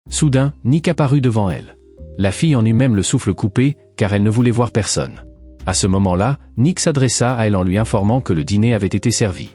Soudain, Nick apparut devant elle. La fille en eut même le souffle coupé, car elle ne voulait voir personne. À ce moment-là, Nick s'adressa à elle en lui informant que le dîner avait été servi.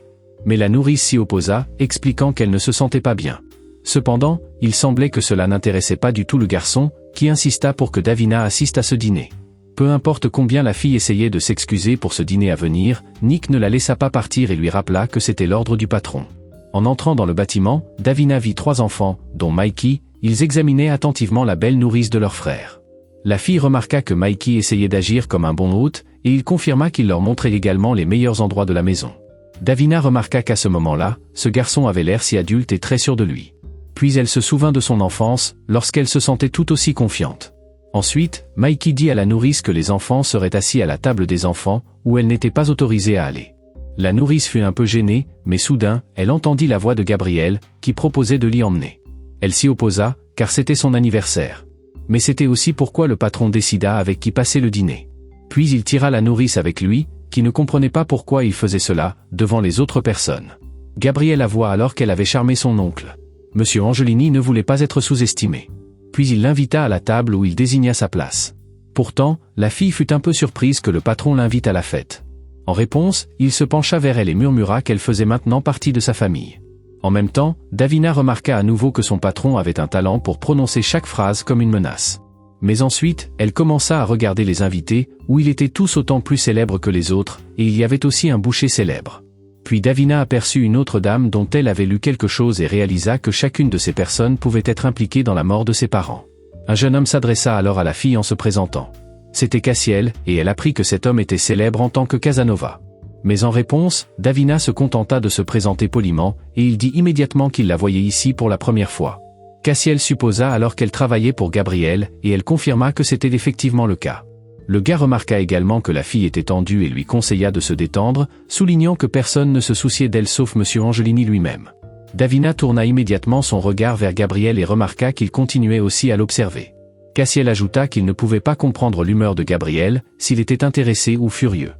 Mais la nourrice s'y opposa, expliquant qu'elle ne se sentait pas bien. Cependant, il semblait que cela n'intéressait pas du tout le garçon, qui insista pour que Davina assiste à ce dîner. Peu importe combien la fille essayait de s'excuser pour ce dîner à venir, Nick ne la laissa pas partir et lui rappela que c'était l'ordre du patron. En entrant dans le bâtiment, Davina vit 3 enfants, dont Mikey. Ils examinaient attentivement la belle nourrice de leur frère. La fille remarqua que Mikey essayait d'agir comme un bon hôte, et il confirma qu'il leur montrait également les meilleurs endroits de la maison. Davina remarqua qu'à ce moment-là, ce garçon avait l'air si adulte et très sûr de lui. Puis elle se souvint de son enfance, lorsqu'elle se sentait tout aussi confiante. Ensuite, Mikey dit à la nourrice que les enfants seraient assis à la table des enfants, où elle n'était pas autorisée à aller. La nourrice fut un peu gênée, mais soudain, elle entendit la voix de Gabriel, qui proposait de l'y emmener. Elle s'y opposa, car c'était son anniversaire. Mais c'était aussi pourquoi le patron décida avec qui passer le dîner. Puis il tira la nourrice avec lui, qui ne comprenait pas pourquoi il faisait cela, devant les autres personnes. Gabriel avoua alors qu'elle avait charmé son oncle. Monsieur Angelini ne voulait pas être sous-estimé. Puis il l'invita à la table où il désigna sa place. Pourtant, la fille fut un peu surprise que le patron l'invite à la fête. En réponse, il se pencha vers elle et murmura qu'elle faisait maintenant partie de sa famille. En même temps, Davina remarqua à nouveau que son patron avait un talent pour prononcer chaque phrase comme une menace. Mais ensuite, elle commença à regarder les invités, où ils étaient tous autant plus célèbres que les autres, et il y avait aussi un boucher célèbre. Puis Davina aperçut une autre dame dont elle avait lu quelque chose et réalisa que chacune de ces personnes pouvait être impliquée dans la mort de ses parents. Un jeune homme s'adressa alors à la fille en se présentant. C'était Cassiel, et elle apprit que cet homme était célèbre en tant que Casanova. Mais en réponse, Davina se contenta de se présenter poliment, et il dit immédiatement qu'il la voyait ici pour la première fois. Cassiel supposa alors qu'elle travaillait pour Gabriel, et elle confirma que c'était effectivement le cas. Le gars remarqua également que la fille était tendue et lui conseilla de se détendre, soulignant que personne ne se souciait d'elle sauf M. Angelini lui-même. Davina tourna immédiatement son regard vers Gabriel et remarqua qu'il continuait aussi à l'observer. Cassiel ajouta qu'il ne pouvait pas comprendre l'humeur de Gabriel, s'il était intéressé ou furieux.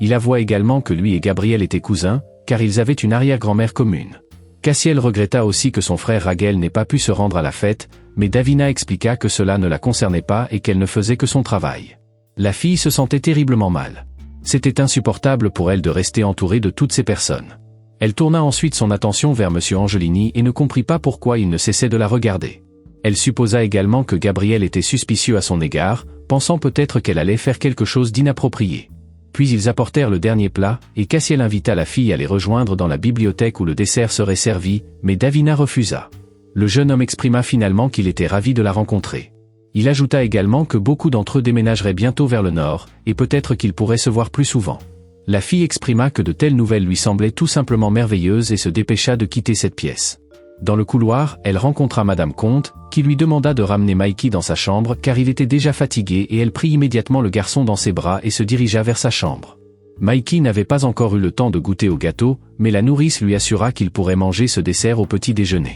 Il avoua également que lui et Gabriel étaient cousins, car ils avaient une arrière-grand-mère commune. Cassiel regretta aussi que son frère Raguel n'ait pas pu se rendre à la fête, mais Davina expliqua que cela ne la concernait pas et qu'elle ne faisait que son travail. La fille se sentait terriblement mal. C'était insupportable pour elle de rester entourée de toutes ces personnes. Elle tourna ensuite son attention vers M. Angelini et ne comprit pas pourquoi il ne cessait de la regarder. Elle supposa également que Gabriel était suspicieux à son égard, pensant peut-être qu'elle allait faire quelque chose d'inapproprié. Puis ils apportèrent le dernier plat, et Cassiel invita la fille à les rejoindre dans la bibliothèque où le dessert serait servi, mais Davina refusa. Le jeune homme exprima finalement qu'il était ravi de la rencontrer. Il ajouta également que beaucoup d'entre eux déménageraient bientôt vers le nord, et peut-être qu'ils pourraient se voir plus souvent. La fille exprima que de telles nouvelles lui semblaient tout simplement merveilleuses et se dépêcha de quitter cette pièce. Dans le couloir, elle rencontra Madame Comte, qui lui demanda de ramener Mikey dans sa chambre car il était déjà fatigué et elle prit immédiatement le garçon dans ses bras et se dirigea vers sa chambre. Mikey n'avait pas encore eu le temps de goûter au gâteau, mais la nourrice lui assura qu'il pourrait manger ce dessert au petit déjeuner.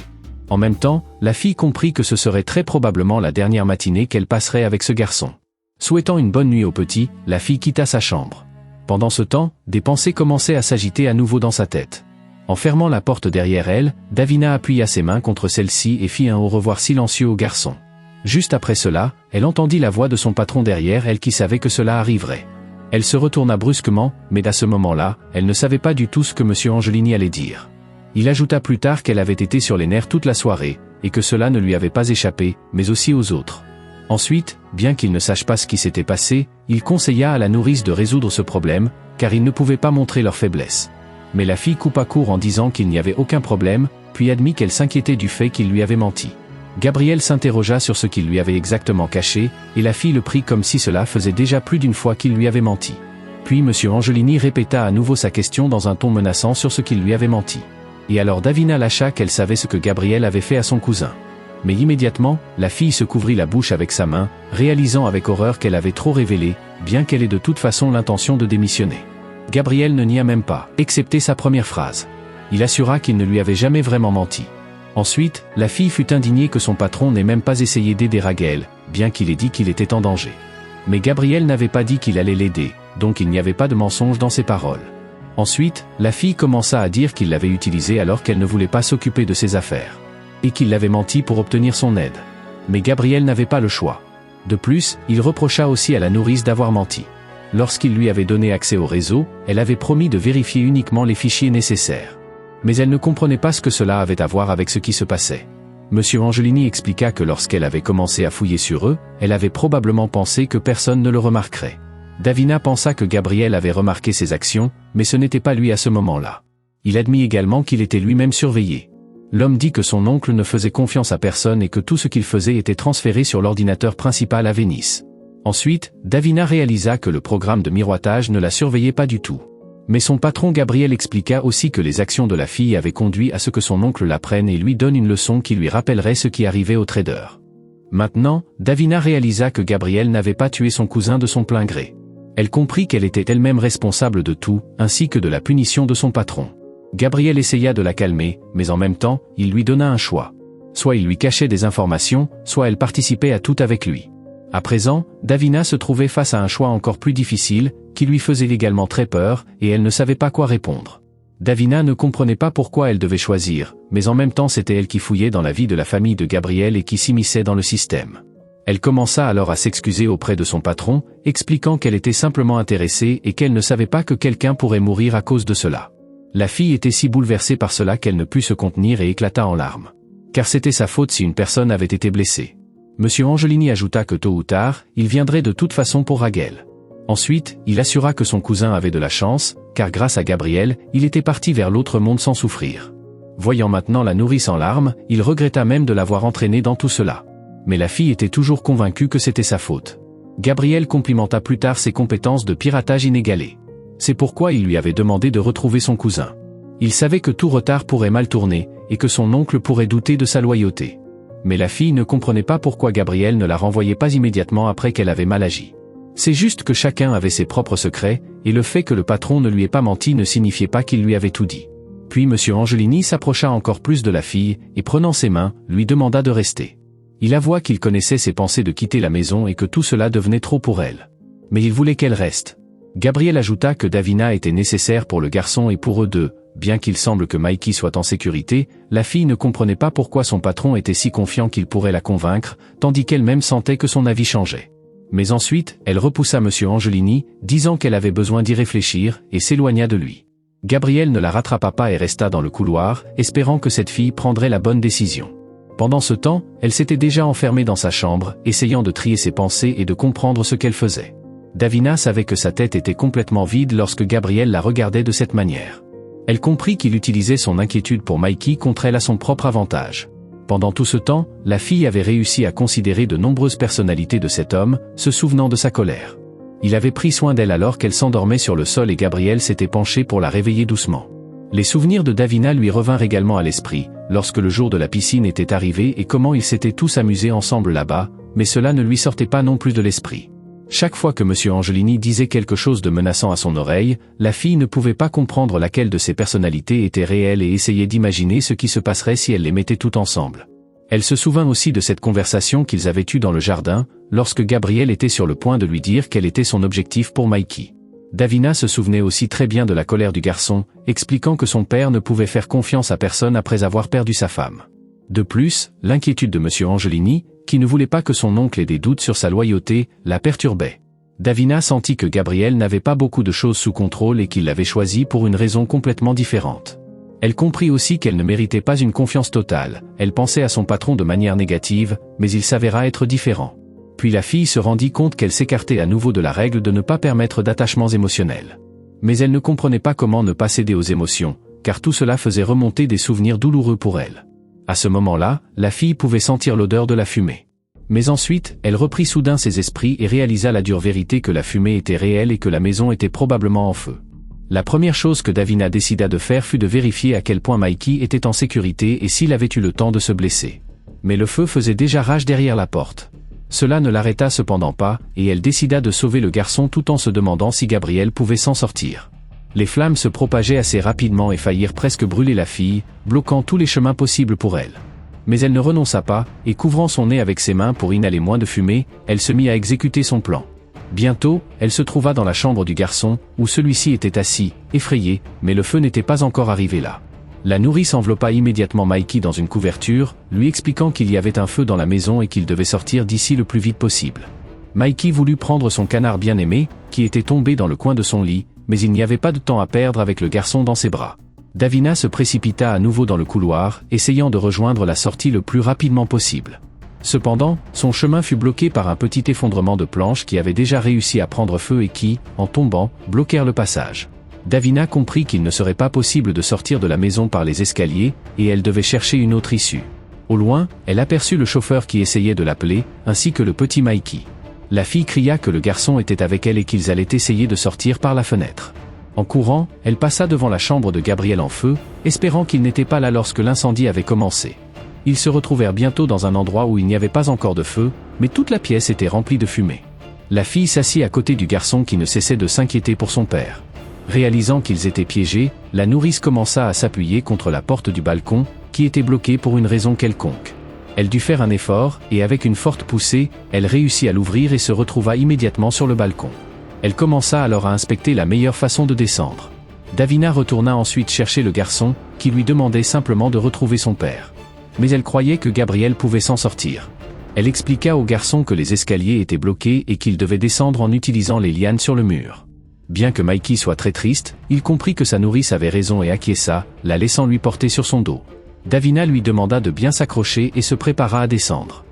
En même temps, la fille comprit que ce serait très probablement la dernière matinée qu'elle passerait avec ce garçon. Souhaitant une bonne nuit au petit, la fille quitta sa chambre. Pendant ce temps, des pensées commençaient à s'agiter à nouveau dans sa tête. En fermant la porte derrière elle, Davina appuya ses mains contre celle-ci et fit un au revoir silencieux au garçon. Juste après cela, elle entendit la voix de son patron derrière elle qui savait que cela arriverait. Elle se retourna brusquement, mais à ce moment-là, elle ne savait pas du tout ce que M. Angelini allait dire. Il ajouta plus tard qu'elle avait été sur les nerfs toute la soirée, et que cela ne lui avait pas échappé, mais aussi aux autres. Ensuite, bien qu'il ne sache pas ce qui s'était passé, il conseilla à la nourrice de résoudre ce problème, car ils ne pouvaient pas montrer leur faiblesse. Mais la fille coupa court en disant qu'il n'y avait aucun problème, puis admit qu'elle s'inquiétait du fait qu'il lui avait menti. Gabriel s'interrogea sur ce qu'il lui avait exactement caché, et la fille le prit comme si cela faisait déjà plus d'une fois qu'il lui avait menti. Puis M. Angelini répéta à nouveau sa question dans un ton menaçant sur ce qu'il lui avait menti. Et alors Davina lâcha qu'elle savait ce que Gabriel avait fait à son cousin. Mais immédiatement, la fille se couvrit la bouche avec sa main, réalisant avec horreur qu'elle avait trop révélé, bien qu'elle ait de toute façon l'intention de démissionner. Gabriel ne nia même pas, excepté sa première phrase. Il assura qu'il ne lui avait jamais vraiment menti. Ensuite, la fille fut indignée que son patron n'ait même pas essayé d'aider Raguel, bien qu'il ait dit qu'il était en danger. Mais Gabriel n'avait pas dit qu'il allait l'aider, donc il n'y avait pas de mensonge dans ses paroles. Ensuite, la fille commença à dire qu'il l'avait utilisé alors qu'elle ne voulait pas s'occuper de ses affaires. Et qu'il l'avait menti pour obtenir son aide. Mais Gabriel n'avait pas le choix. De plus, il reprocha aussi à la nourrice d'avoir menti. Lorsqu'il lui avait donné accès au réseau, elle avait promis de vérifier uniquement les fichiers nécessaires. Mais elle ne comprenait pas ce que cela avait à voir avec ce qui se passait. Monsieur Angelini expliqua que lorsqu'elle avait commencé à fouiller sur eux, elle avait probablement pensé que personne ne le remarquerait. Davina pensa que Gabriel avait remarqué ses actions, mais ce n'était pas lui à ce moment-là. Il admit également qu'il était lui-même surveillé. L'homme dit que son oncle ne faisait confiance à personne et que tout ce qu'il faisait était transféré sur l'ordinateur principal à Venise. Ensuite, Davina réalisa que le programme de miroitage ne la surveillait pas du tout. Mais son patron Gabriel expliqua aussi que les actions de la fille avaient conduit à ce que son oncle la prenne et lui donne une leçon qui lui rappellerait ce qui arrivait au trader. Maintenant, Davina réalisa que Gabriel n'avait pas tué son cousin de son plein gré. Elle comprit qu'elle était elle-même responsable de tout, ainsi que de la punition de son patron. Gabriel essaya de la calmer, mais en même temps, il lui donna un choix. Soit il lui cachait des informations, soit elle participait à tout avec lui. À présent, Davina se trouvait face à un choix encore plus difficile, qui lui faisait également très peur, et elle ne savait pas quoi répondre. Davina ne comprenait pas pourquoi elle devait choisir, mais en même temps c'était elle qui fouillait dans la vie de la famille de Gabriel et qui s'immisçait dans le système. Elle commença alors à s'excuser auprès de son patron, expliquant qu'elle était simplement intéressée et qu'elle ne savait pas que quelqu'un pourrait mourir à cause de cela. La fille était si bouleversée par cela qu'elle ne put se contenir et éclata en larmes. Car c'était sa faute si une personne avait été blessée. Monsieur Angelini ajouta que tôt ou tard, il viendrait de toute façon pour Raguel. Ensuite, il assura que son cousin avait de la chance, car grâce à Gabriel, il était parti vers l'autre monde sans souffrir. Voyant maintenant la nourrice en larmes, il regretta même de l'avoir entraînée dans tout cela. Mais la fille était toujours convaincue que c'était sa faute. Gabriel complimenta plus tard ses compétences de piratage inégalées. C'est pourquoi il lui avait demandé de retrouver son cousin. Il savait que tout retard pourrait mal tourner, et que son oncle pourrait douter de sa loyauté. Mais la fille ne comprenait pas pourquoi Gabriel ne la renvoyait pas immédiatement après qu'elle avait mal agi. C'est juste que chacun avait ses propres secrets, et le fait que le patron ne lui ait pas menti ne signifiait pas qu'il lui avait tout dit. Puis monsieur Angelini s'approcha encore plus de la fille, et prenant ses mains, lui demanda de rester. Il avoua qu'il connaissait ses pensées de quitter la maison et que tout cela devenait trop pour elle. Mais il voulait qu'elle reste. Gabriel ajouta que Davina était nécessaire pour le garçon et pour eux deux. Bien qu'il semble que Mikey soit en sécurité, la fille ne comprenait pas pourquoi son patron était si confiant qu'il pourrait la convaincre, tandis qu'elle-même sentait que son avis changeait. Mais ensuite, elle repoussa monsieur Angelini, disant qu'elle avait besoin d'y réfléchir, et s'éloigna de lui. Gabriel ne la rattrapa pas et resta dans le couloir, espérant que cette fille prendrait la bonne décision. Pendant ce temps, elle s'était déjà enfermée dans sa chambre, essayant de trier ses pensées et de comprendre ce qu'elle faisait. Davina savait que sa tête était complètement vide lorsque Gabriel la regardait de cette manière. Elle comprit qu'il utilisait son inquiétude pour Mikey contre elle à son propre avantage. Pendant tout ce temps, la fille avait réussi à considérer de nombreuses personnalités de cet homme, se souvenant de sa colère. Il avait pris soin d'elle alors qu'elle s'endormait sur le sol et Gabriel s'était penché pour la réveiller doucement. Les souvenirs de Davina lui revinrent également à l'esprit, lorsque le jour de la piscine était arrivé et comment ils s'étaient tous amusés ensemble là-bas, mais cela ne lui sortait pas non plus de l'esprit. Chaque fois que monsieur Angelini disait quelque chose de menaçant à son oreille, la fille ne pouvait pas comprendre laquelle de ces personnalités était réelle et essayait d'imaginer ce qui se passerait si elle les mettait toutes ensemble. Elle se souvint aussi de cette conversation qu'ils avaient eue dans le jardin, lorsque Gabriel était sur le point de lui dire quel était son objectif pour Mikey. Davina se souvenait aussi très bien de la colère du garçon, expliquant que son père ne pouvait faire confiance à personne après avoir perdu sa femme. De plus, l'inquiétude de monsieur Angelini, qui ne voulait pas que son oncle ait des doutes sur sa loyauté, la perturbait. Davina sentit que Gabriel n'avait pas beaucoup de choses sous contrôle et qu'il l'avait choisi pour une raison complètement différente. Elle comprit aussi qu'elle ne méritait pas une confiance totale, elle pensait à son patron de manière négative, mais il s'avéra être différent. Puis la fille se rendit compte qu'elle s'écartait à nouveau de la règle de ne pas permettre d'attachements émotionnels. Mais elle ne comprenait pas comment ne pas céder aux émotions, car tout cela faisait remonter des souvenirs douloureux pour elle. À ce moment-là, la fille pouvait sentir l'odeur de la fumée. Mais ensuite, elle reprit soudain ses esprits et réalisa la dure vérité que la fumée était réelle et que la maison était probablement en feu. La première chose que Davina décida de faire fut de vérifier à quel point Mikey était en sécurité et s'il avait eu le temps de se blesser. Mais le feu faisait déjà rage derrière la porte. Cela ne l'arrêta cependant pas, et elle décida de sauver le garçon tout en se demandant si Gabriel pouvait s'en sortir. Les flammes se propageaient assez rapidement et faillirent presque brûler la fille, bloquant tous les chemins possibles pour elle. Mais elle ne renonça pas, et couvrant son nez avec ses mains pour inhaler moins de fumée, elle se mit à exécuter son plan. Bientôt, elle se trouva dans la chambre du garçon, où celui-ci était assis, effrayé, mais le feu n'était pas encore arrivé là. La nourrice enveloppa immédiatement Mikey dans une couverture, lui expliquant qu'il y avait un feu dans la maison et qu'il devait sortir d'ici le plus vite possible. Mikey voulut prendre son canard bien-aimé, qui était tombé dans le coin de son lit, mais il n'y avait pas de temps à perdre avec le garçon dans ses bras. Davina se précipita à nouveau dans le couloir, essayant de rejoindre la sortie le plus rapidement possible. Cependant, son chemin fut bloqué par un petit effondrement de planches qui avait déjà réussi à prendre feu et qui, en tombant, bloquèrent le passage. Davina comprit qu'il ne serait pas possible de sortir de la maison par les escaliers, et elle devait chercher une autre issue. Au loin, elle aperçut le chauffeur qui essayait de l'appeler, ainsi que le petit Mikey. La fille cria que le garçon était avec elle et qu'ils allaient essayer de sortir par la fenêtre. En courant, elle passa devant la chambre de Gabriel en feu, espérant qu'il n'était pas là lorsque l'incendie avait commencé. Ils se retrouvèrent bientôt dans un endroit où il n'y avait pas encore de feu, mais toute la pièce était remplie de fumée. La fille s'assit à côté du garçon qui ne cessait de s'inquiéter pour son père. Réalisant qu'ils étaient piégés, la nourrice commença à s'appuyer contre la porte du balcon, qui était bloquée pour une raison quelconque. Elle dut faire un effort, et avec une forte poussée, elle réussit à l'ouvrir et se retrouva immédiatement sur le balcon. Elle commença alors à inspecter la meilleure façon de descendre. Davina retourna ensuite chercher le garçon, qui lui demandait simplement de retrouver son père. Mais elle croyait que Gabriel pouvait s'en sortir. Elle expliqua au garçon que les escaliers étaient bloqués et qu'il devait descendre en utilisant les lianes sur le mur. Bien que Mikey soit très triste, il comprit que sa nourrice avait raison et acquiesça, la laissant lui porter sur son dos. Davina lui demanda de bien s'accrocher et se prépara à descendre.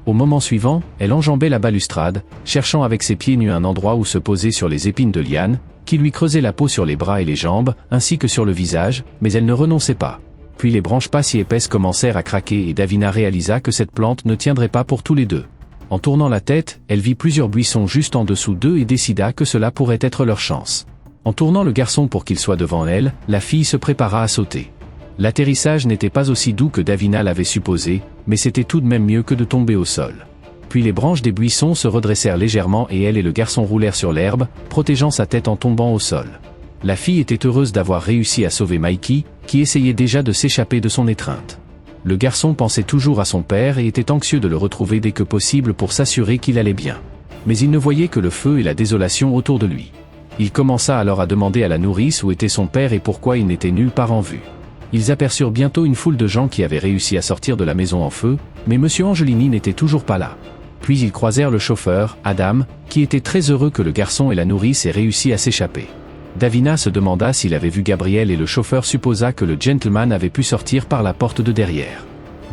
Au moment suivant, elle enjambait la balustrade, cherchant avec ses pieds nus un endroit où se poser sur les épines de liane, qui lui creusaient la peau sur les bras et les jambes, ainsi que sur le visage, mais elle ne renonçait pas. Puis les branches pas si épaisses commencèrent à craquer et Davina réalisa que cette plante ne tiendrait pas pour tous les deux. En tournant la tête, elle vit plusieurs buissons juste en dessous d'eux et décida que cela pourrait être leur chance. En tournant le garçon pour qu'il soit devant elle, la fille se prépara à sauter. L'atterrissage n'était pas aussi doux que Davina l'avait supposé, mais c'était tout de même mieux que de tomber au sol. Puis les branches des buissons se redressèrent légèrement et elle et le garçon roulèrent sur l'herbe, protégeant sa tête en tombant au sol. La fille était heureuse d'avoir réussi à sauver Mikey, qui essayait déjà de s'échapper de son étreinte. Le garçon pensait toujours à son père et était anxieux de le retrouver dès que possible pour s'assurer qu'il allait bien. Mais il ne voyait que le feu et la désolation autour de lui. Il commença alors à demander à la nourrice où était son père et pourquoi il n'était nulle part en vue. Ils aperçurent bientôt une foule de gens qui avaient réussi à sortir de la maison en feu, mais M. Angelini n'était toujours pas là. Puis ils croisèrent le chauffeur, Adam, qui était très heureux que le garçon et la nourrice aient réussi à s'échapper. Davina se demanda s'il avait vu Gabriel et le chauffeur supposa que le gentleman avait pu sortir par la porte de derrière.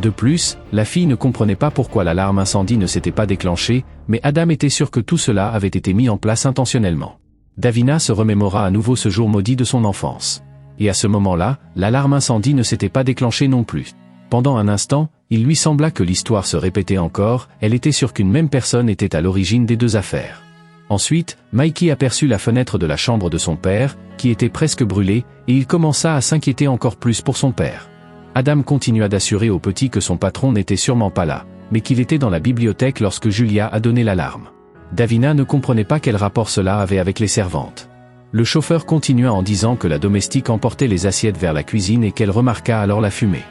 De plus, la fille ne comprenait pas pourquoi l'alarme incendie ne s'était pas déclenchée, mais Adam était sûr que tout cela avait été mis en place intentionnellement. Davina se remémora à nouveau ce jour maudit de son enfance. Et à ce moment-là, l'alarme incendie ne s'était pas déclenchée non plus. Pendant un instant, il lui sembla que l'histoire se répétait encore, elle était sûre qu'une même personne était à l'origine des deux affaires. Ensuite, Mikey aperçut la fenêtre de la chambre de son père, qui était presque brûlée, et il commença à s'inquiéter encore plus pour son père. Adam continua d'assurer au petit que son patron n'était sûrement pas là, mais qu'il était dans la bibliothèque lorsque Julia a donné l'alarme. Davina ne comprenait pas quel rapport cela avait avec les servantes. Le chauffeur continua en disant que la domestique emportait les assiettes vers la cuisine et qu'elle remarqua alors la fumée.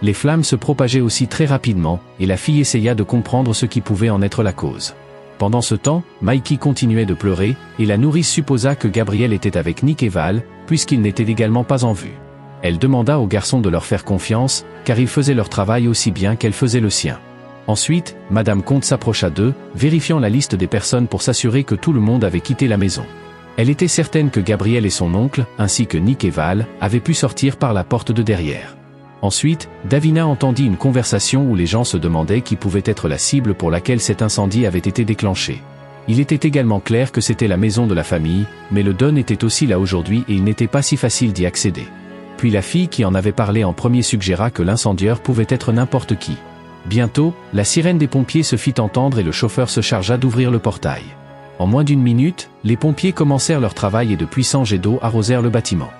Les flammes se propageaient aussi très rapidement, et la fille essaya de comprendre ce qui pouvait en être la cause. Pendant ce temps, Mikey continuait de pleurer, et la nourrice supposa que Gabriel était avec Nick et Val, puisqu'ils n'étaient également pas en vue. Elle demanda aux garçons de leur faire confiance, car ils faisaient leur travail aussi bien qu'elle faisait le sien. Ensuite, Madame Comte s'approcha d'eux, vérifiant la liste des personnes pour s'assurer que tout le monde avait quitté la maison. Elle était certaine que Gabriel et son oncle, ainsi que Nick et Val, avaient pu sortir par la porte de derrière. Ensuite, Davina entendit une conversation où les gens se demandaient qui pouvait être la cible pour laquelle cet incendie avait été déclenché. Il était également clair que c'était la maison de la famille, mais le Don était aussi là aujourd'hui et il n'était pas si facile d'y accéder. Puis la fille qui en avait parlé en premier suggéra que l'incendieur pouvait être n'importe qui. Bientôt, la sirène des pompiers se fit entendre et le chauffeur se chargea d'ouvrir le portail. En moins d'une minute, les pompiers commencèrent leur travail et de puissants jets d'eau arrosèrent le bâtiment.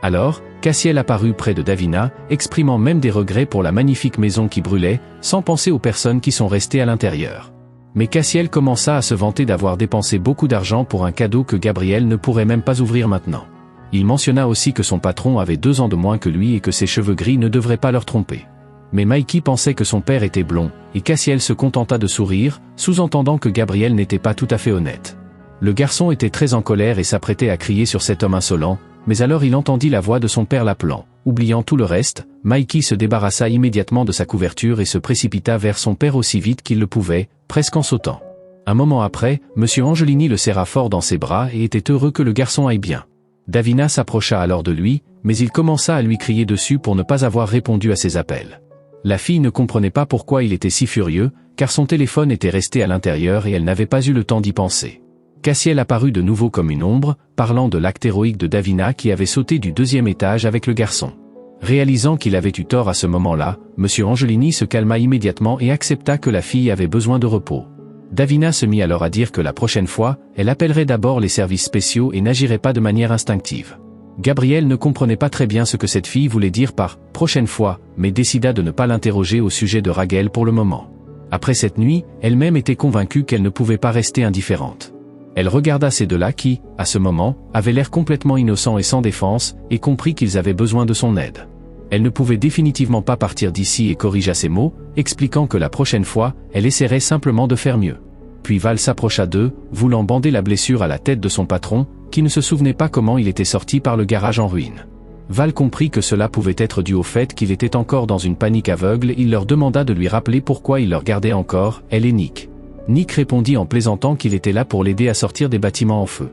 Alors, Cassiel apparut près de Davina, exprimant même des regrets pour la magnifique maison qui brûlait, sans penser aux personnes qui sont restées à l'intérieur. Mais Cassiel commença à se vanter d'avoir dépensé beaucoup d'argent pour un cadeau que Gabriel ne pourrait même pas ouvrir maintenant. Il mentionna aussi que son patron avait 2 ans de moins que lui et que ses cheveux gris ne devraient pas leur tromper. Mais Mikey pensait que son père était blond, et Cassiel se contenta de sourire, sous-entendant que Gabriel n'était pas tout à fait honnête. Le garçon était très en colère et s'apprêtait à crier sur cet homme insolent, mais alors il entendit la voix de son père l'appelant. oubliant tout le reste, Mikey se débarrassa immédiatement de sa couverture et se précipita vers son père aussi vite qu'il le pouvait, presque en sautant. Un moment après, Monsieur Angelini le serra fort dans ses bras et était heureux que le garçon aille bien. Davina s'approcha alors de lui, mais il commença à lui crier dessus pour ne pas avoir répondu à ses appels. La fille ne comprenait pas pourquoi il était si furieux, car son téléphone était resté à l'intérieur et elle n'avait pas eu le temps d'y penser. Cassiel apparut de nouveau comme une ombre, parlant de l'acte héroïque de Davina qui avait sauté du 2e étage avec le garçon. Réalisant qu'il avait eu tort à ce moment-là, Monsieur Angelini se calma immédiatement et accepta que la fille avait besoin de repos. Davina se mit alors à dire que la prochaine fois, elle appellerait d'abord les services spéciaux et n'agirait pas de manière instinctive. Gabriel ne comprenait pas très bien ce que cette fille voulait dire par « prochaine fois », mais décida de ne pas l'interroger au sujet de Raguel pour le moment. Après cette nuit, elle-même était convaincue qu'elle ne pouvait pas rester indifférente. Elle regarda ces deux-là qui, à ce moment, avaient l'air complètement innocents et sans défense, et comprit qu'ils avaient besoin de son aide. Elle ne pouvait définitivement pas partir d'ici et corrigea ses mots, expliquant que la prochaine fois, elle essaierait simplement de faire mieux. Puis Val s'approcha d'eux, voulant bander la blessure à la tête de son patron, qui ne se souvenait pas comment il était sorti par le garage en ruine. Val comprit que cela pouvait être dû au fait qu'il était encore dans une panique aveugle et il leur demanda de lui rappeler pourquoi il leur gardait encore, elle et Nick. Nick répondit en plaisantant qu'il était là pour l'aider à sortir des bâtiments en feu.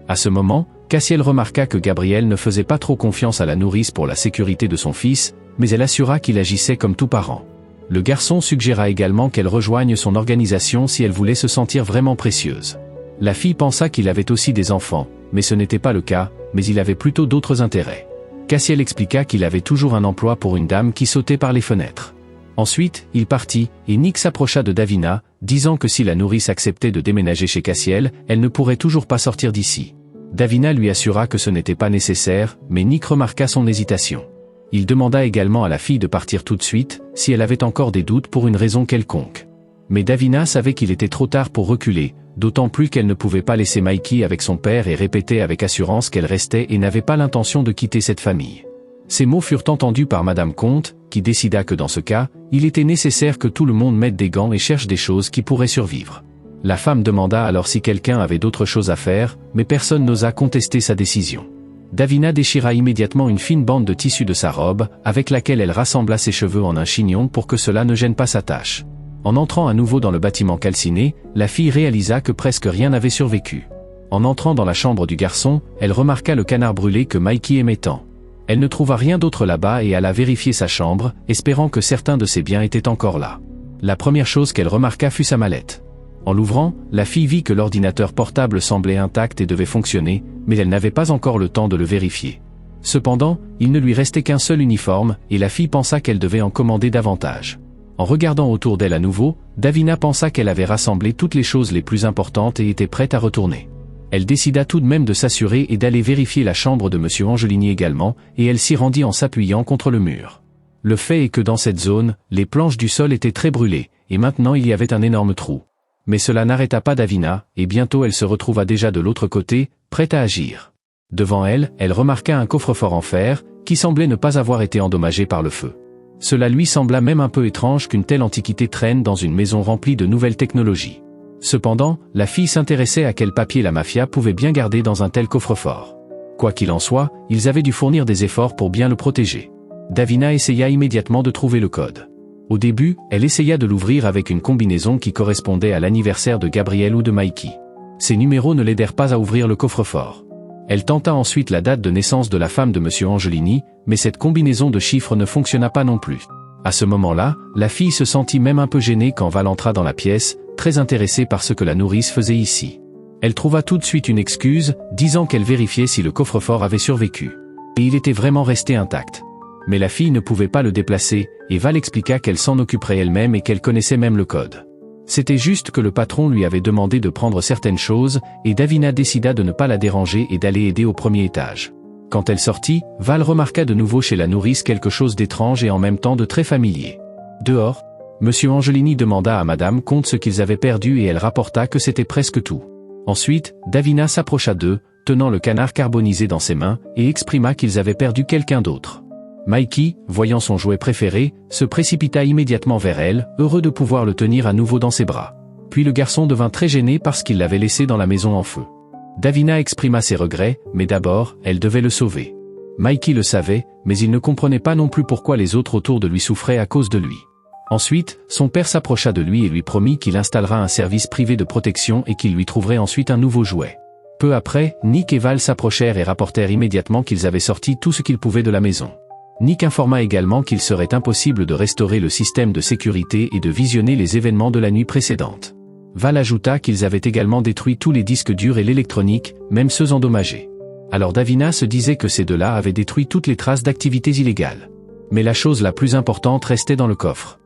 À ce moment, Cassiel remarqua que Gabriel ne faisait pas trop confiance à la nourrice pour la sécurité de son fils, mais elle assura qu'il agissait comme tout parent. Le garçon suggéra également qu'elle rejoigne son organisation si elle voulait se sentir vraiment précieuse. La fille pensa qu'il avait aussi des enfants, mais ce n'était pas le cas, mais il avait plutôt d'autres intérêts. Cassiel expliqua qu'il avait toujours un emploi pour une dame qui sautait par les fenêtres. Ensuite, il partit, et Nick s'approcha de Davina, disant que si la nourrice acceptait de déménager chez Cassiel, elle ne pourrait toujours pas sortir d'ici. Davina lui assura que ce n'était pas nécessaire, mais Nick remarqua son hésitation. Il demanda également à la fille de partir tout de suite, si elle avait encore des doutes pour une raison quelconque. Mais Davina savait qu'il était trop tard pour reculer, d'autant plus qu'elle ne pouvait pas laisser Mikey avec son père et répétait avec assurance qu'elle restait et n'avait pas l'intention de quitter cette famille. Ces mots furent entendus par Madame Comte, qui décida que dans ce cas, il était nécessaire que tout le monde mette des gants et cherche des choses qui pourraient survivre. La femme demanda alors si quelqu'un avait d'autres choses à faire, mais personne n'osa contester sa décision. Davina déchira immédiatement une fine bande de tissu de sa robe, avec laquelle elle rassembla ses cheveux en un chignon pour que cela ne gêne pas sa tâche. En entrant à nouveau dans le bâtiment calciné, la fille réalisa que presque rien n'avait survécu. En entrant dans la chambre du garçon, elle remarqua le canard brûlé que Mikey aimait tant. Elle ne trouva rien d'autre là-bas et alla vérifier sa chambre, espérant que certains de ses biens étaient encore là. La première chose qu'elle remarqua fut sa mallette. En l'ouvrant, la fille vit que l'ordinateur portable semblait intact et devait fonctionner, mais elle n'avait pas encore le temps de le vérifier. Cependant, il ne lui restait qu'un seul uniforme, et la fille pensa qu'elle devait en commander davantage. En regardant autour d'elle à nouveau, Davina pensa qu'elle avait rassemblé toutes les choses les plus importantes et était prête à retourner. Elle décida tout de même de s'assurer et d'aller vérifier la chambre de Monsieur Angelini également, et elle s'y rendit en s'appuyant contre le mur. Le fait est que dans cette zone, les planches du sol étaient très brûlées, et maintenant il y avait un énorme trou. Mais cela n'arrêta pas Davina, et bientôt elle se retrouva déjà de l'autre côté, prête à agir. Devant elle, elle remarqua un coffre-fort en fer, qui semblait ne pas avoir été endommagé par le feu. Cela lui sembla même un peu étrange qu'une telle antiquité traîne dans une maison remplie de nouvelles technologies. Cependant, la fille s'intéressait à quel papier la mafia pouvait bien garder dans un tel coffre-fort. Quoi qu'il en soit, ils avaient dû fournir des efforts pour bien le protéger. Davina essaya immédiatement de trouver le code. Au début, elle essaya de l'ouvrir avec une combinaison qui correspondait à l'anniversaire de Gabriel ou de Mikey. Ces numéros ne l'aidèrent pas à ouvrir le coffre-fort. Elle tenta ensuite la date de naissance de la femme de Monsieur Angelini, mais cette combinaison de chiffres ne fonctionna pas non plus. À ce moment-là, la fille se sentit même un peu gênée quand Val entra dans la pièce, très intéressée par ce que la nourrice faisait ici. Elle trouva tout de suite une excuse, disant qu'elle vérifiait si le coffre-fort avait survécu. Et il était vraiment resté intact. Mais la fille ne pouvait pas le déplacer, et Val expliqua qu'elle s'en occuperait elle-même et qu'elle connaissait même le code. C'était juste que le patron lui avait demandé de prendre certaines choses, et Davina décida de ne pas la déranger et d'aller aider au premier étage. Quand elle sortit, Val remarqua de nouveau chez la nourrice quelque chose d'étrange et en même temps de très familier. Dehors, Monsieur Angelini demanda à Madame Comte ce qu'ils avaient perdu et elle rapporta que c'était presque tout. Ensuite, Davina s'approcha d'eux, tenant le canard carbonisé dans ses mains, et exprima qu'ils avaient perdu quelqu'un d'autre. Mikey, voyant son jouet préféré, se précipita immédiatement vers elle, heureux de pouvoir le tenir à nouveau dans ses bras. Puis le garçon devint très gêné parce qu'il l'avait laissé dans la maison en feu. Davina exprima ses regrets, mais d'abord, elle devait le sauver. Mikey le savait, mais il ne comprenait pas non plus pourquoi les autres autour de lui souffraient à cause de lui. Ensuite, son père s'approcha de lui et lui promit qu'il installera un service privé de protection et qu'il lui trouverait ensuite un nouveau jouet. Peu après, Nick et Val s'approchèrent et rapportèrent immédiatement qu'ils avaient sorti tout ce qu'ils pouvaient de la maison. Nick informa également qu'il serait impossible de restaurer le système de sécurité et de visionner les événements de la nuit précédente. Val ajouta qu'ils avaient également détruit tous les disques durs et l'électronique, même ceux endommagés. Alors Davina se disait que ces deux-là avaient détruit toutes les traces d'activités illégales. Mais la chose la plus importante restait dans le coffre.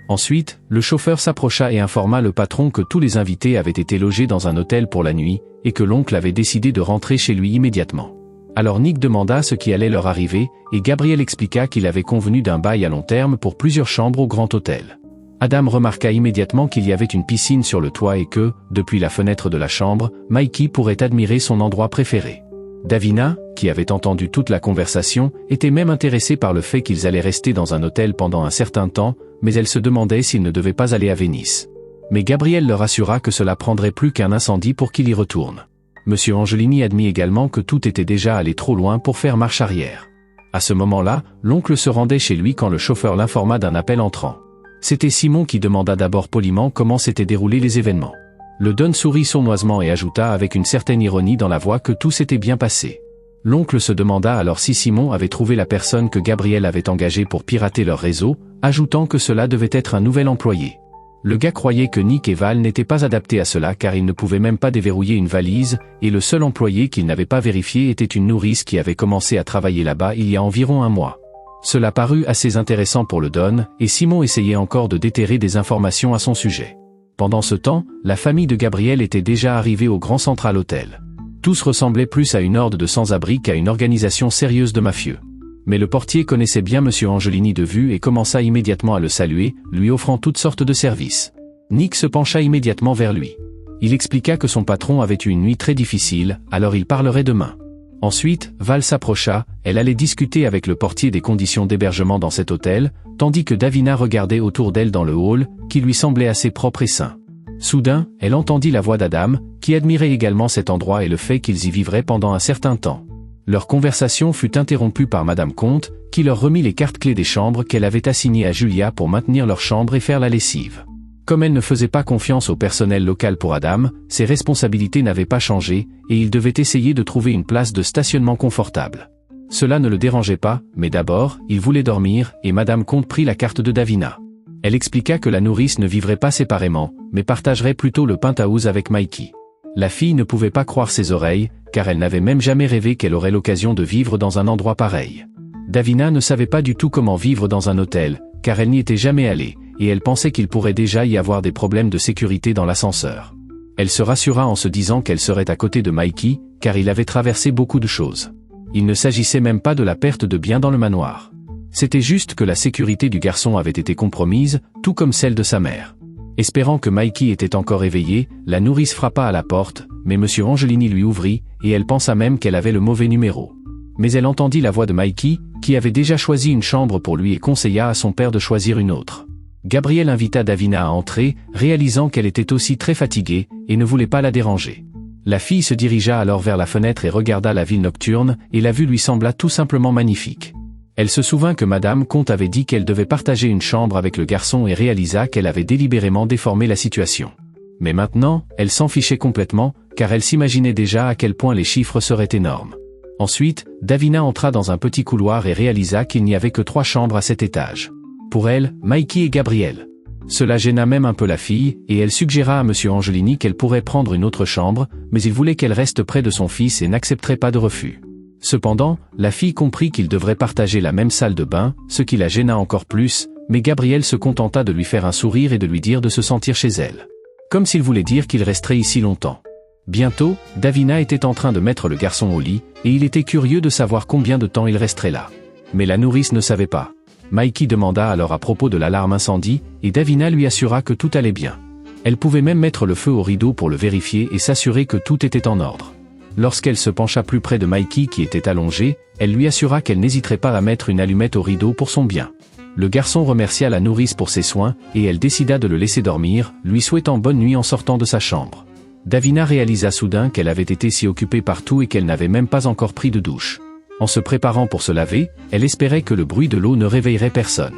Ensuite, le chauffeur s'approcha et informa le patron que tous les invités avaient été logés dans un hôtel pour la nuit, et que l'oncle avait décidé de rentrer chez lui immédiatement. Alors Nick demanda ce qui allait leur arriver, et Gabriel expliqua qu'il avait convenu d'un bail à long terme pour plusieurs chambres au Grand Hôtel. Adam remarqua immédiatement qu'il y avait une piscine sur le toit et que, depuis la fenêtre de la chambre, Mikey pourrait admirer son endroit préféré. Davina, qui avait entendu toute la conversation, était même intéressée par le fait qu'ils allaient rester dans un hôtel pendant un certain temps, mais elle se demandait s'ils ne devaient pas aller à Venise. Mais Gabriel leur assura que cela prendrait plus qu'un incendie pour qu'il y retourne. Monsieur Angelini admit également que tout était déjà allé trop loin pour faire marche arrière. À ce moment-là, l'oncle se rendait chez lui quand le chauffeur l'informa d'un appel entrant. C'était Simon qui demanda d'abord poliment comment s'étaient déroulés les événements. Le Don sourit sournoisement et ajouta avec une certaine ironie dans la voix que tout s'était bien passé. L'oncle se demanda alors si Simon avait trouvé la personne que Gabriel avait engagée pour pirater leur réseau, ajoutant que cela devait être un nouvel employé. Le gars croyait que Nick et Val n'étaient pas adaptés à cela car ils ne pouvaient même pas déverrouiller une valise, et le seul employé qu'il n'avait pas vérifié était une nourrice qui avait commencé à travailler là-bas il y a environ un mois. Cela parut assez intéressant pour le Don, et Simon essayait encore de déterrer des informations à son sujet. Pendant ce temps, la famille de Gabriel était déjà arrivée au Grand Central Hotel. Tous ressemblaient plus à une horde de sans-abri qu'à une organisation sérieuse de mafieux. Mais le portier connaissait bien Monsieur Angelini de vue et commença immédiatement à le saluer, lui offrant toutes sortes de services. Nick se pencha immédiatement vers lui. Il expliqua que son patron avait eu une nuit très difficile, alors il parlerait demain. Ensuite, Val s'approcha, elle allait discuter avec le portier des conditions d'hébergement dans cet hôtel, tandis que Davina regardait autour d'elle dans le hall, qui lui semblait assez propre et sain. Soudain, elle entendit la voix d'Adam, qui admirait également cet endroit et le fait qu'ils y vivraient pendant un certain temps. Leur conversation fut interrompue par Madame Comte, qui leur remit les cartes clés des chambres qu'elle avait assignées à Julia pour maintenir leur chambre et faire la lessive. Comme elle ne faisait pas confiance au personnel local pour Adam, ses responsabilités n'avaient pas changé, et il devait essayer de trouver une place de stationnement confortable. Cela ne le dérangeait pas, mais d'abord, il voulait dormir, et Madame Comte prit la carte de Davina. Elle expliqua que la nourrice ne vivrait pas séparément, mais partagerait plutôt le penthouse avec Mikey. La fille ne pouvait pas croire ses oreilles, car elle n'avait même jamais rêvé qu'elle aurait l'occasion de vivre dans un endroit pareil. Davina ne savait pas du tout comment vivre dans un hôtel, car elle n'y était jamais allée, et elle pensait qu'il pourrait déjà y avoir des problèmes de sécurité dans l'ascenseur. Elle se rassura en se disant qu'elle serait à côté de Mikey, car il avait traversé beaucoup de choses. Il ne s'agissait même pas de la perte de biens dans le manoir. C'était juste que la sécurité du garçon avait été compromise, tout comme celle de sa mère. Espérant que Mikey était encore éveillé, la nourrice frappa à la porte, mais Monsieur Angelini lui ouvrit, et elle pensa même qu'elle avait le mauvais numéro. Mais elle entendit la voix de Mikey, qui avait déjà choisi une chambre pour lui et conseilla à son père de choisir une autre. Gabriel invita Davina à entrer, réalisant qu'elle était aussi très fatiguée, et ne voulait pas la déranger. La fille se dirigea alors vers la fenêtre et regarda la ville nocturne, et la vue lui sembla tout simplement magnifique. Elle se souvint que Madame Comte avait dit qu'elle devait partager une chambre avec le garçon et réalisa qu'elle avait délibérément déformé la situation. Mais maintenant, elle s'en fichait complètement, car elle s'imaginait déjà à quel point les chiffres seraient énormes. Ensuite, Davina entra dans un petit couloir et réalisa qu'il n'y avait que 3 chambres à cet étage. Pour elle, Mikey et Gabriel. Cela gêna même un peu la fille, et elle suggéra à Monsieur Angelini qu'elle pourrait prendre une autre chambre, mais il voulait qu'elle reste près de son fils et n'accepterait pas de refus. Cependant, la fille comprit qu'ils devraient partager la même salle de bain, ce qui la gêna encore plus, mais Gabriel se contenta de lui faire un sourire et de lui dire de se sentir chez elle. Comme s'il voulait dire qu'il resterait ici longtemps. Bientôt, Davina était en train de mettre le garçon au lit, et il était curieux de savoir combien de temps il resterait là. Mais la nourrice ne savait pas. Mikey demanda alors à propos de l'alarme incendie, et Davina lui assura que tout allait bien. Elle pouvait même mettre le feu au rideau pour le vérifier et s'assurer que tout était en ordre. Lorsqu'elle se pencha plus près de Mikey qui était allongé, elle lui assura qu'elle n'hésiterait pas à mettre une allumette au rideau pour son bien. Le garçon remercia la nourrice pour ses soins, et elle décida de le laisser dormir, lui souhaitant bonne nuit en sortant de sa chambre. Davina réalisa soudain qu'elle avait été si occupée par tout et qu'elle n'avait même pas encore pris de douche. En se préparant pour se laver, elle espérait que le bruit de l'eau ne réveillerait personne.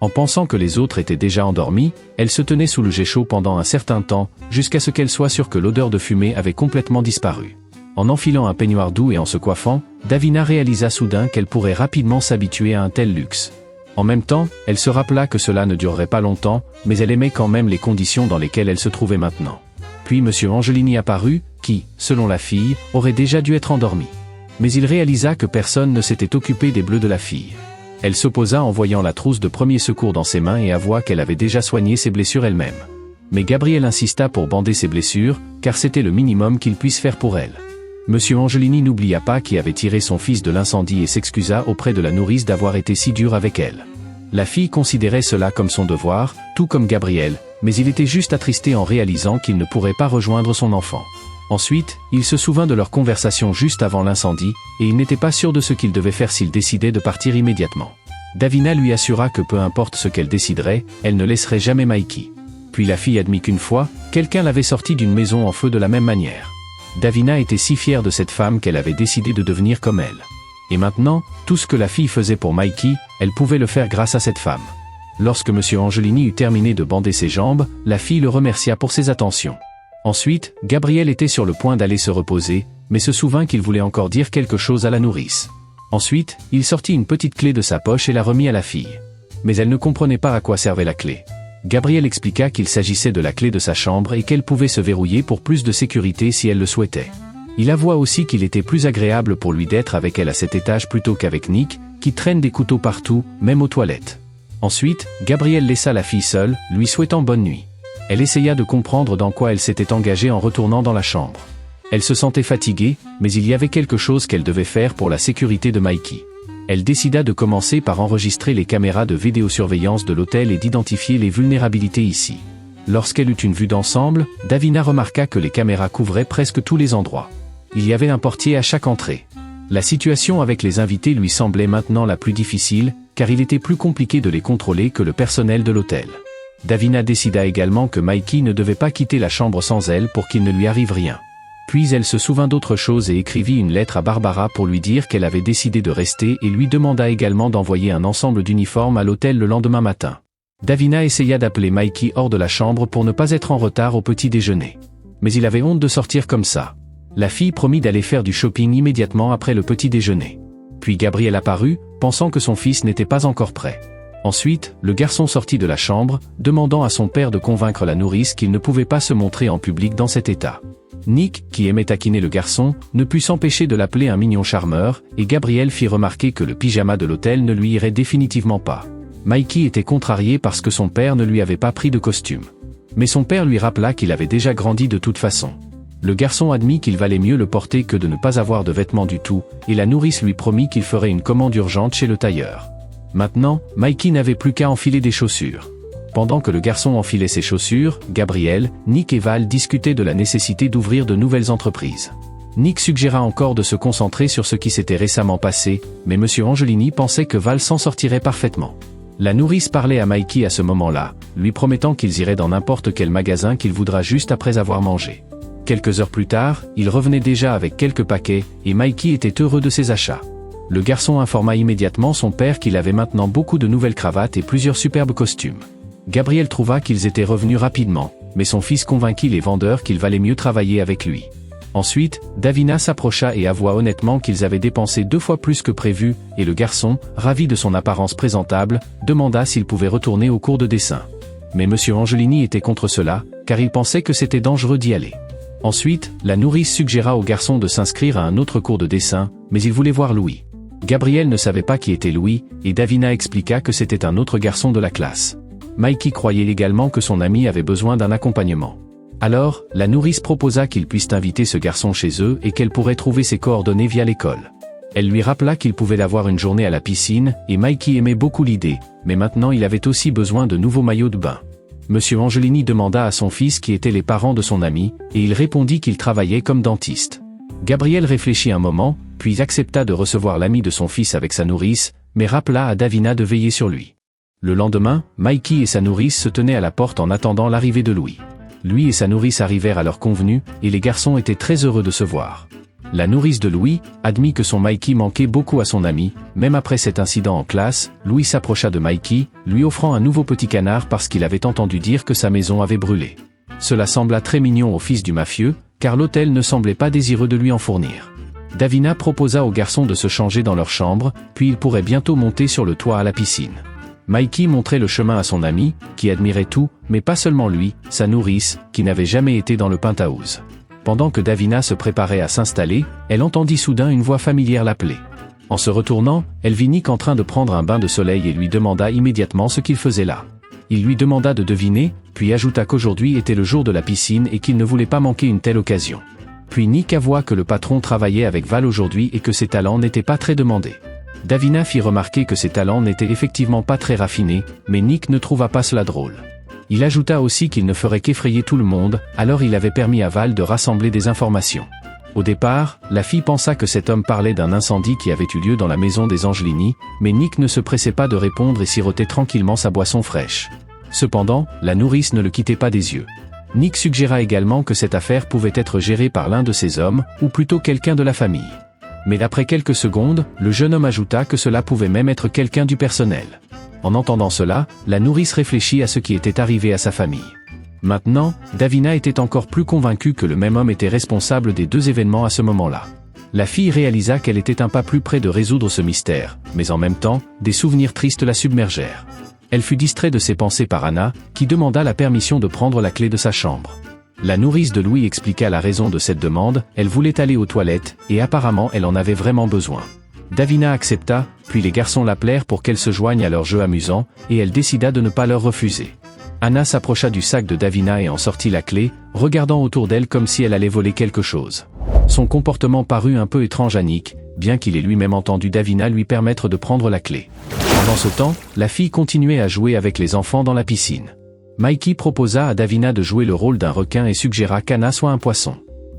En pensant que les autres étaient déjà endormis, elle se tenait sous le jet chaud pendant un certain temps, jusqu'à ce qu'elle soit sûre que l'odeur de fumée avait complètement disparu. En enfilant un peignoir doux et en se coiffant, Davina réalisa soudain qu'elle pourrait rapidement s'habituer à un tel luxe. En même temps, elle se rappela que cela ne durerait pas longtemps, mais elle aimait quand même les conditions dans lesquelles elle se trouvait maintenant. Puis M. Angelini apparut, qui, selon la fille, aurait déjà dû être endormi. Mais il réalisa que personne ne s'était occupé des bleus de la fille. Elle s'opposa en voyant la trousse de premier secours dans ses mains et avoua qu'elle avait déjà soigné ses blessures elle-même. Mais Gabriel insista pour bander ses blessures, car c'était le minimum qu'il puisse faire pour elle. Monsieur Angelini n'oublia pas qui avait tiré son fils de l'incendie et s'excusa auprès de la nourrice d'avoir été si dur avec elle. La fille considérait cela comme son devoir, tout comme Gabriel, mais il était juste attristé en réalisant qu'il ne pourrait pas rejoindre son enfant. Ensuite, il se souvint de leur conversation juste avant l'incendie, et il n'était pas sûr de ce qu'il devait faire s'il décidait de partir immédiatement. Davina lui assura que peu importe ce qu'elle déciderait, elle ne laisserait jamais Mikey. Puis la fille admit qu'une fois, quelqu'un l'avait sortie d'une maison en feu de la même manière. Davina était si fière de cette femme qu'elle avait décidé de devenir comme elle. Et maintenant, tout ce que la fille faisait pour Mikey, elle pouvait le faire grâce à cette femme. Lorsque M. Angelini eut terminé de bander ses jambes, la fille le remercia pour ses attentions. Ensuite, Gabriel était sur le point d'aller se reposer, mais se souvint qu'il voulait encore dire quelque chose à la nourrice. Ensuite, il sortit une petite clé de sa poche et la remit à la fille. Mais elle ne comprenait pas à quoi servait la clé. Gabriel expliqua qu'il s'agissait de la clé de sa chambre et qu'elle pouvait se verrouiller pour plus de sécurité si elle le souhaitait. Il avoua aussi qu'il était plus agréable pour lui d'être avec elle à cet étage plutôt qu'avec Nick, qui traîne des couteaux partout, même aux toilettes. Ensuite, Gabriel laissa la fille seule, lui souhaitant bonne nuit. Elle essaya de comprendre dans quoi elle s'était engagée en retournant dans la chambre. Elle se sentait fatiguée, mais il y avait quelque chose qu'elle devait faire pour la sécurité de Mikey. Elle décida de commencer par enregistrer les caméras de vidéosurveillance de l'hôtel et d'identifier les vulnérabilités ici. Lorsqu'elle eut une vue d'ensemble, Davina remarqua que les caméras couvraient presque tous les endroits. Il y avait un portier à chaque entrée. La situation avec les invités lui semblait maintenant la plus difficile, car il était plus compliqué de les contrôler que le personnel de l'hôtel. Davina décida également que Mikey ne devait pas quitter la chambre sans elle pour qu'il ne lui arrive rien. Puis elle se souvint d'autre chose et écrivit une lettre à Barbara pour lui dire qu'elle avait décidé de rester et lui demanda également d'envoyer un ensemble d'uniformes à l'hôtel le lendemain matin. Davina essaya d'appeler Mikey hors de la chambre pour ne pas être en retard au petit déjeuner. Mais il avait honte de sortir comme ça. La fille promit d'aller faire du shopping immédiatement après le petit déjeuner. Puis Gabriel apparut, pensant que son fils n'était pas encore prêt. Ensuite, le garçon sortit de la chambre, demandant à son père de convaincre la nourrice qu'il ne pouvait pas se montrer en public dans cet état. Nick, qui aimait taquiner le garçon, ne put s'empêcher de l'appeler un mignon charmeur, et Gabriel fit remarquer que le pyjama de l'hôtel ne lui irait définitivement pas. Mikey était contrarié parce que son père ne lui avait pas pris de costume. Mais son père lui rappela qu'il avait déjà grandi de toute façon. Le garçon admit qu'il valait mieux le porter que de ne pas avoir de vêtements du tout, et la nourrice lui promit qu'il ferait une commande urgente chez le tailleur. Maintenant, Mikey n'avait plus qu'à enfiler des chaussures. Pendant que le garçon enfilait ses chaussures, Gabriel, Nick et Val discutaient de la nécessité d'ouvrir de nouvelles entreprises. Nick suggéra encore de se concentrer sur ce qui s'était récemment passé, mais M. Angelini pensait que Val s'en sortirait parfaitement. La nourrice parlait à Mikey à ce moment-là, lui promettant qu'ils iraient dans n'importe quel magasin qu'il voudra juste après avoir mangé. Quelques heures plus tard, il revenait déjà avec quelques paquets, et Mikey était heureux de ses achats. Le garçon informa immédiatement son père qu'il avait maintenant beaucoup de nouvelles cravates et plusieurs superbes costumes. Gabriel trouva qu'ils étaient revenus rapidement, mais son fils convainquit les vendeurs qu'il valait mieux travailler avec lui. Ensuite, Davina s'approcha et avoua honnêtement qu'ils avaient dépensé 2 fois plus que prévu, et le garçon, ravi de son apparence présentable, demanda s'il pouvait retourner au cours de dessin. Mais M. Angelini était contre cela, car il pensait que c'était dangereux d'y aller. Ensuite, la nourrice suggéra au garçon de s'inscrire à un autre cours de dessin, mais il voulait voir Louis. Gabriel ne savait pas qui était Louis, et Davina expliqua que c'était un autre garçon de la classe. Mikey croyait également que son ami avait besoin d'un accompagnement. Alors, la nourrice proposa qu'ils puissent inviter ce garçon chez eux et qu'elle pourrait trouver ses coordonnées via l'école. Elle lui rappela qu'il pouvait avoir une journée à la piscine, et Mikey aimait beaucoup l'idée, mais maintenant il avait aussi besoin de nouveaux maillots de bain. Monsieur Angelini demanda à son fils qui étaient les parents de son ami, et il répondit qu'il travaillait comme dentiste. Gabriel réfléchit un moment, puis accepta de recevoir l'ami de son fils avec sa nourrice, mais rappela à Davina de veiller sur lui. Le lendemain, Mikey et sa nourrice se tenaient à la porte en attendant l'arrivée de Louis. Lui et sa nourrice arrivèrent à l'heure convenue, et les garçons étaient très heureux de se voir. La nourrice de Louis admit que son Mikey manquait beaucoup à son ami. Même après cet incident en classe, Louis s'approcha de Mikey, lui offrant un nouveau petit canard parce qu'il avait entendu dire que sa maison avait brûlé. Cela sembla très mignon au fils du mafieux, car l'hôtel ne semblait pas désireux de lui en fournir. Davina proposa aux garçons de se changer dans leur chambre, puis ils pourraient bientôt monter sur le toit à la piscine. Mikey montrait le chemin à son ami, qui admirait tout, mais pas seulement lui, sa nourrice, qui n'avait jamais été dans le penthouse. Pendant que Davina se préparait à s'installer, elle entendit soudain une voix familière l'appeler. En se retournant, elle vit Nick en train de prendre un bain de soleil et lui demanda immédiatement ce qu'il faisait là. Il lui demanda de deviner, puis ajouta qu'aujourd'hui était le jour de la piscine et qu'il ne voulait pas manquer une telle occasion. Puis Nick avoua que le patron travaillait avec Val aujourd'hui et que ses talents n'étaient pas très demandés. Davina fit remarquer que ses talents n'étaient effectivement pas très raffinés, mais Nick ne trouva pas cela drôle. Il ajouta aussi qu'il ne ferait qu'effrayer tout le monde, alors il avait permis à Val de rassembler des informations. Au départ, la fille pensa que cet homme parlait d'un incendie qui avait eu lieu dans la maison des Angelini, mais Nick ne se pressait pas de répondre et sirotait tranquillement sa boisson fraîche. Cependant, la nourrice ne le quittait pas des yeux. Nick suggéra également que cette affaire pouvait être gérée par l'un de ses hommes, ou plutôt quelqu'un de la famille. Mais après quelques secondes, le jeune homme ajouta que cela pouvait même être quelqu'un du personnel. En entendant cela, la nourrice réfléchit à ce qui était arrivé à sa famille. Maintenant, Davina était encore plus convaincue que le même homme était responsable des deux événements à ce moment-là. La fille réalisa qu'elle était un pas plus près de résoudre ce mystère, mais en même temps, des souvenirs tristes la submergèrent. Elle fut distraite de ses pensées par Anna, qui demanda la permission de prendre la clé de sa chambre. La nourrice de Louis expliqua la raison de cette demande, elle voulait aller aux toilettes, et apparemment elle en avait vraiment besoin. Davina accepta, puis les garçons l'appelèrent pour qu'elle se joigne à leur jeu amusant, et elle décida de ne pas leur refuser. Anna s'approcha du sac de Davina et en sortit la clé, regardant autour d'elle comme si elle allait voler quelque chose. Son comportement parut un peu étrange à Nick, bien qu'il ait lui-même entendu Davina lui permettre de prendre la clé. Pendant ce temps, la fille continuait à jouer avec les enfants dans la piscine. Mikey proposa à Davina de jouer le rôle d'un requin et suggéra qu'Anna soit un poisson.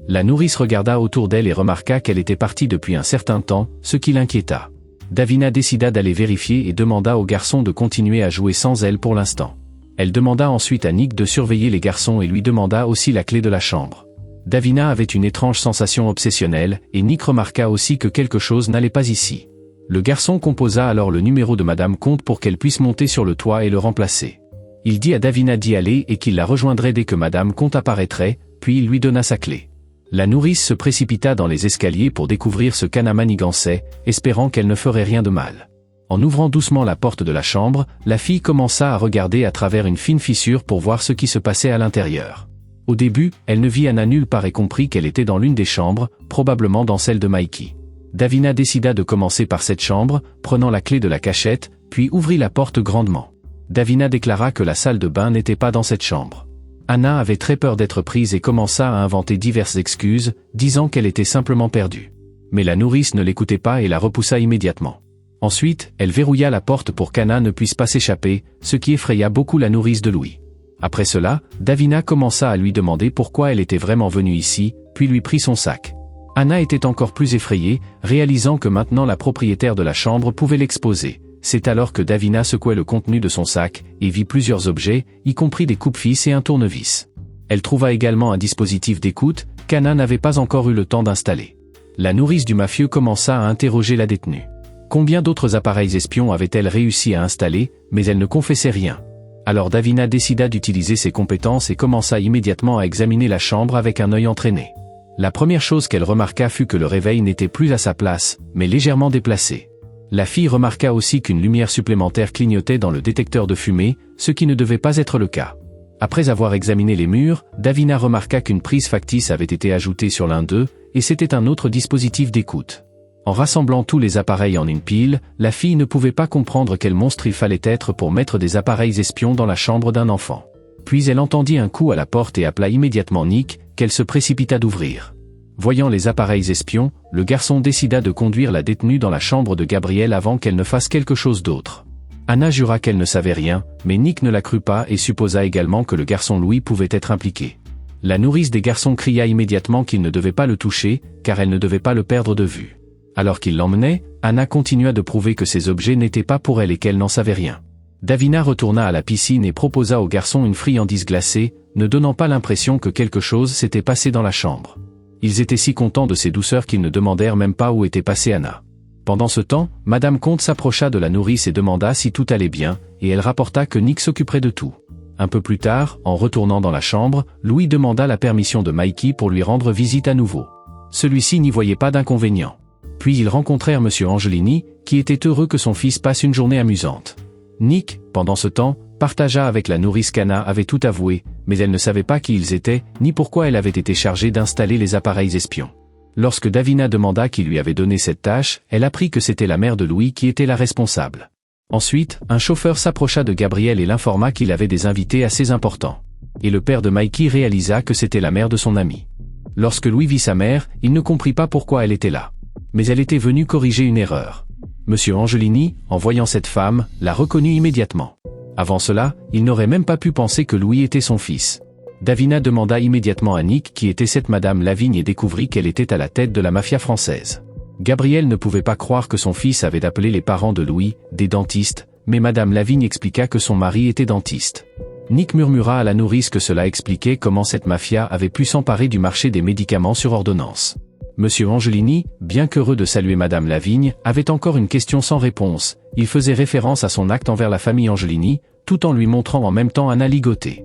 La nourrice regarda autour d'elle et remarqua qu'elle était partie depuis un certain temps, ce qui l'inquiéta. Davina décida d'aller vérifier et demanda aux garçons de continuer à jouer sans elle pour l'instant. Elle demanda ensuite à Nick de surveiller les garçons et lui demanda aussi la clé de la chambre. Davina avait une étrange sensation obsessionnelle, et Nick remarqua aussi que quelque chose n'allait pas ici. Le garçon composa alors le numéro de Madame Comte pour qu'elle puisse monter sur le toit et le remplacer. Il dit à Davina d'y aller et qu'il la rejoindrait dès que Madame Comte apparaîtrait, puis il lui donna sa clé. La nourrice se précipita dans les escaliers pour découvrir ce qu'Anna manigançait, espérant qu'elle ne ferait rien de mal. En ouvrant doucement la porte de la chambre, la fille commença à regarder à travers une fine fissure pour voir ce qui se passait à l'intérieur. Au début, elle ne vit Anna nulle part et comprit qu'elle était dans l'une des chambres, probablement dans celle de Mikey. Davina décida de commencer par cette chambre, prenant la clé de la cachette, puis ouvrit la porte grandement. Davina déclara que la salle de bain n'était pas dans cette chambre. Anna avait très peur d'être prise et commença à inventer diverses excuses, disant qu'elle était simplement perdue. Mais la nourrice ne l'écoutait pas et la repoussa immédiatement. Ensuite, elle verrouilla la porte pour qu'Anna ne puisse pas s'échapper, ce qui effraya beaucoup la nourrice de Louis. Après cela, Davina commença à lui demander pourquoi elle était vraiment venue ici, puis lui prit son sac. Anna était encore plus effrayée, réalisant que maintenant la propriétaire de la chambre pouvait l'exposer. C'est alors que Davina secouait le contenu de son sac, et vit plusieurs objets, y compris des coupe-fils et un tournevis. Elle trouva également un dispositif d'écoute, qu'Anna n'avait pas encore eu le temps d'installer. La nourrice du mafieux commença à interroger la détenue. Combien d'autres appareils espions avait-elle réussi à installer, mais elle ne confessait rien. Alors Davina décida d'utiliser ses compétences et commença immédiatement à examiner la chambre avec un œil entraîné. La première chose qu'elle remarqua fut que le réveil n'était plus à sa place, mais légèrement déplacé. La fille remarqua aussi qu'une lumière supplémentaire clignotait dans le détecteur de fumée, ce qui ne devait pas être le cas. Après avoir examiné les murs, Davina remarqua qu'une prise factice avait été ajoutée sur l'un d'eux, et c'était un autre dispositif d'écoute. En rassemblant tous les appareils en une pile, la fille ne pouvait pas comprendre quel monstre il fallait être pour mettre des appareils espions dans la chambre d'un enfant. Puis elle entendit un coup à la porte et appela immédiatement Nick, qu'elle se précipita d'ouvrir. Voyant les appareils espions, le garçon décida de conduire la détenue dans la chambre de Gabriel avant qu'elle ne fasse quelque chose d'autre. Anna jura qu'elle ne savait rien, mais Nick ne la crut pas et supposa également que le garçon Louis pouvait être impliqué. La nourrice des garçons cria immédiatement qu'il ne devait pas le toucher, car elle ne devait pas le perdre de vue. Alors qu'il l'emmenait, Anna continua de prouver que ces objets n'étaient pas pour elle et qu'elle n'en savait rien. Davina retourna à la piscine et proposa au garçon une friandise glacée, ne donnant pas l'impression que quelque chose s'était passé dans la chambre. Ils étaient si contents de ces douceurs qu'ils ne demandèrent même pas où était passée Anna. Pendant ce temps, Madame Comte s'approcha de la nourrice et demanda si tout allait bien, et elle rapporta que Nick s'occuperait de tout. Un peu plus tard, en retournant dans la chambre, Louis demanda la permission de Mikey pour lui rendre visite à nouveau. Celui-ci n'y voyait pas d'inconvénient. Puis ils rencontrèrent M. Angelini, qui était heureux que son fils passe une journée amusante. Nick, pendant ce temps, partagea avec la nourrice qu'Anna avait tout avoué, mais elle ne savait pas qui ils étaient, ni pourquoi elle avait été chargée d'installer les appareils espions. Lorsque Davina demanda qui lui avait donné cette tâche, elle apprit que c'était la mère de Louis qui était la responsable. Ensuite, un chauffeur s'approcha de Gabriel et l'informa qu'il avait des invités assez importants. Et le père de Mikey réalisa que c'était la mère de son ami. Lorsque Louis vit sa mère, il ne comprit pas pourquoi elle était là. Mais elle était venue corriger une erreur. Monsieur Angelini, en voyant cette femme, la reconnut immédiatement. Avant cela, il n'aurait même pas pu penser que Louis était son fils. Davina demanda immédiatement à Nick qui était cette Madame Lavigne et découvrit qu'elle était à la tête de la mafia française. Gabriel ne pouvait pas croire que son fils avait appelé les parents de Louis des dentistes, mais Madame Lavigne expliqua que son mari était dentiste. Nick murmura à la nourrice que cela expliquait comment cette mafia avait pu s'emparer du marché des médicaments sur ordonnance. Monsieur Angelini, bien qu'heureux de saluer Madame Lavigne, avait encore une question sans réponse. Il faisait référence à son acte envers la famille Angelini, tout en lui montrant en même temps Anna ligotée.